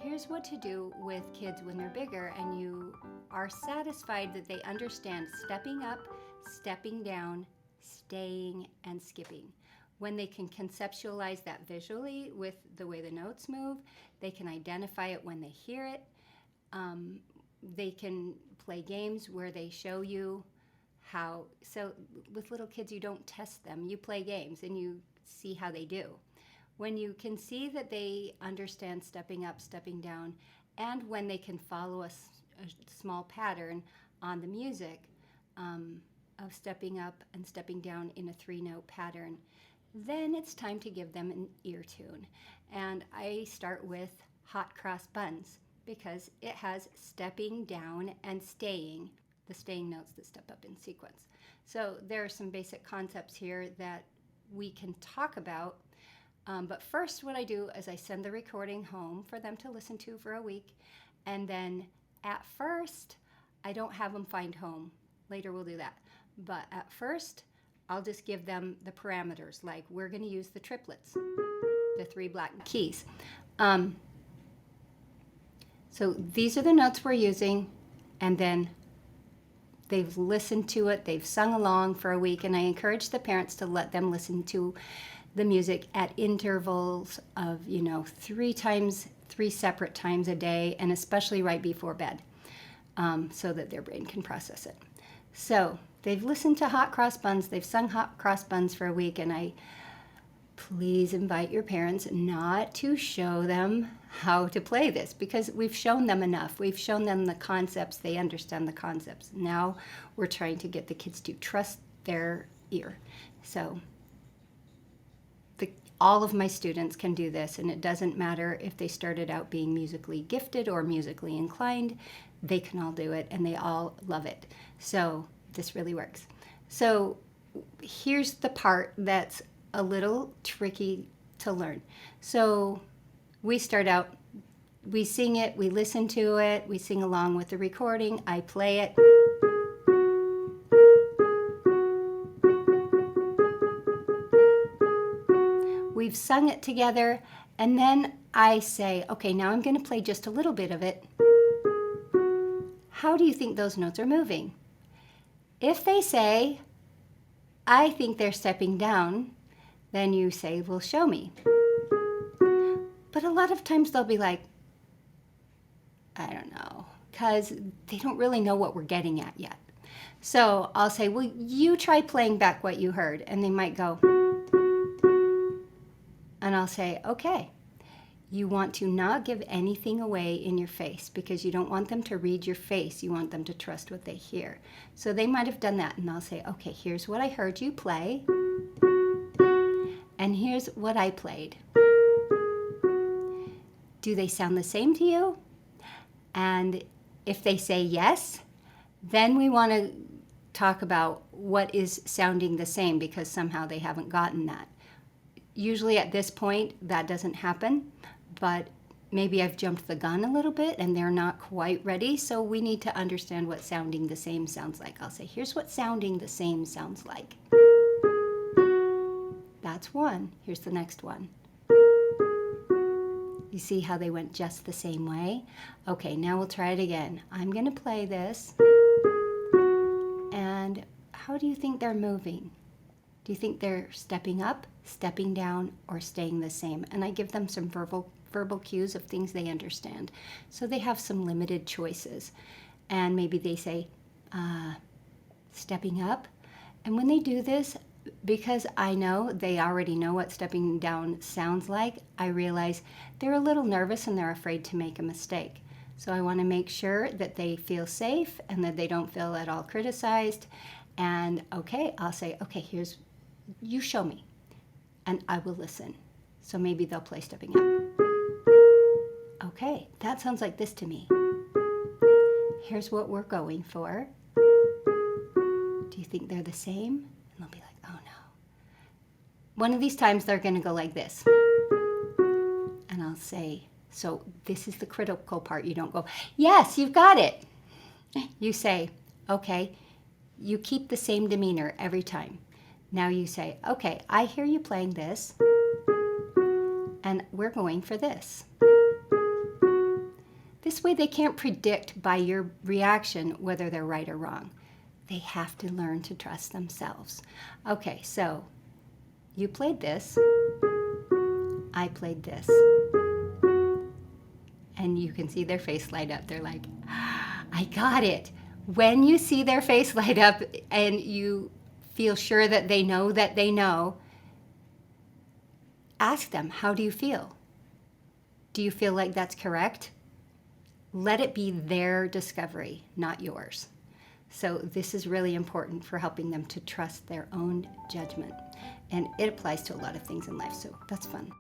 Here's what to do with kids when they're bigger and you are satisfied that they understand stepping up, stepping down, staying, and skipping. When they can conceptualize that visually with the way the notes move, they can identify it when they hear it. They can play games where they show you how. So with little kids, you don't test them. You play games and you see how they do. When you can see that they understand stepping up, stepping down, and when they can follow a small pattern on the music of stepping up and stepping down in a 3-note pattern, then it's time to give them an ear tune. And I start with Hot Cross Buns because it has stepping down and staying, the staying notes that step up in sequence. So there are some basic concepts here that we can talk about. But first, what I do is I send the recording home for them to listen to for a week. And then at first, I don't have them find home. Later, we'll do that. But at first, I'll just give them the parameters, like we're going to use the triplets, the 3 black keys. So these are the notes we're using. And then they've listened to it. They've sung along for a week. And I encourage the parents to let them listen to the music at intervals of 3 separate times a day, and especially right before bed, so that their brain can process it. So they've listened to Hot Cross Buns, they've sung Hot Cross Buns for a week, and I please invite your parents not to show them how to play this, because we've shown them enough. We've shown them the concepts, they understand the concepts. Now we're trying to get the kids to trust their ear. So all of my students can do this, and it doesn't matter if they started out being musically gifted or musically inclined. They can all do it, and they all love it. So this really works. So here's the part that's a little tricky to learn. So we start out, we sing it, we listen to it, we sing along with the recording, I play it. We've sung it together, and then I say, okay, now I'm going to play just a little bit of it. How do you think those notes are moving? If they say, I think they're stepping down, then you say, well, show me. But a lot of times they'll be like, I don't know, because they don't really know what we're getting at yet. So I'll say, well, you try playing back what you heard, and they might go, and I'll say, okay, you want to not give anything away in your face because you don't want them to read your face. You want them to trust what they hear. So they might have done that, and I'll say, okay, here's what I heard you play, and here's what I played. Do they sound the same to you? And if they say yes, then we want to talk about what is sounding the same, because somehow they haven't gotten that. Usually at this point, that doesn't happen, but maybe I've jumped the gun a little bit and they're not quite ready, so we need to understand what sounding the same sounds like. I'll say, here's what sounding the same sounds like. That's one. Here's the next one. You see how they went just the same way? Okay, now we'll try it again. I'm going to play this, and how do you think they're moving? Do you think they're stepping up, stepping down, or staying the same? And I give them some verbal cues of things they understand. So they have some limited choices. And maybe they say, stepping up. And when they do this, because I know they already know what stepping down sounds like, I realize they're a little nervous and they're afraid to make a mistake. So I want to make sure that they feel safe and that they don't feel at all criticized. And okay, I'll say, okay, you show me, and I will listen. So maybe they'll play stepping up. Okay, that sounds like this to me. Here's what we're going for. Do you think they're the same? And they'll be like, oh no. One of these times they're going to go like this. And I'll say, so this is the critical part. You don't go, yes, you've got it. You say, okay, you keep the same demeanor every time. Now you say, okay, I hear you playing this, and we're going for this. This way they can't predict by your reaction whether they're right or wrong. They have to learn to trust themselves. Okay, so you played this, I played this. And you can see their face light up. They're like, I got it. When you see their face light up and you feel sure that they know, ask them, how do you feel? Do you feel like that's correct? Let it be their discovery, not yours. So this is really important for helping them to trust their own judgment. And it applies to a lot of things in life, so that's fun.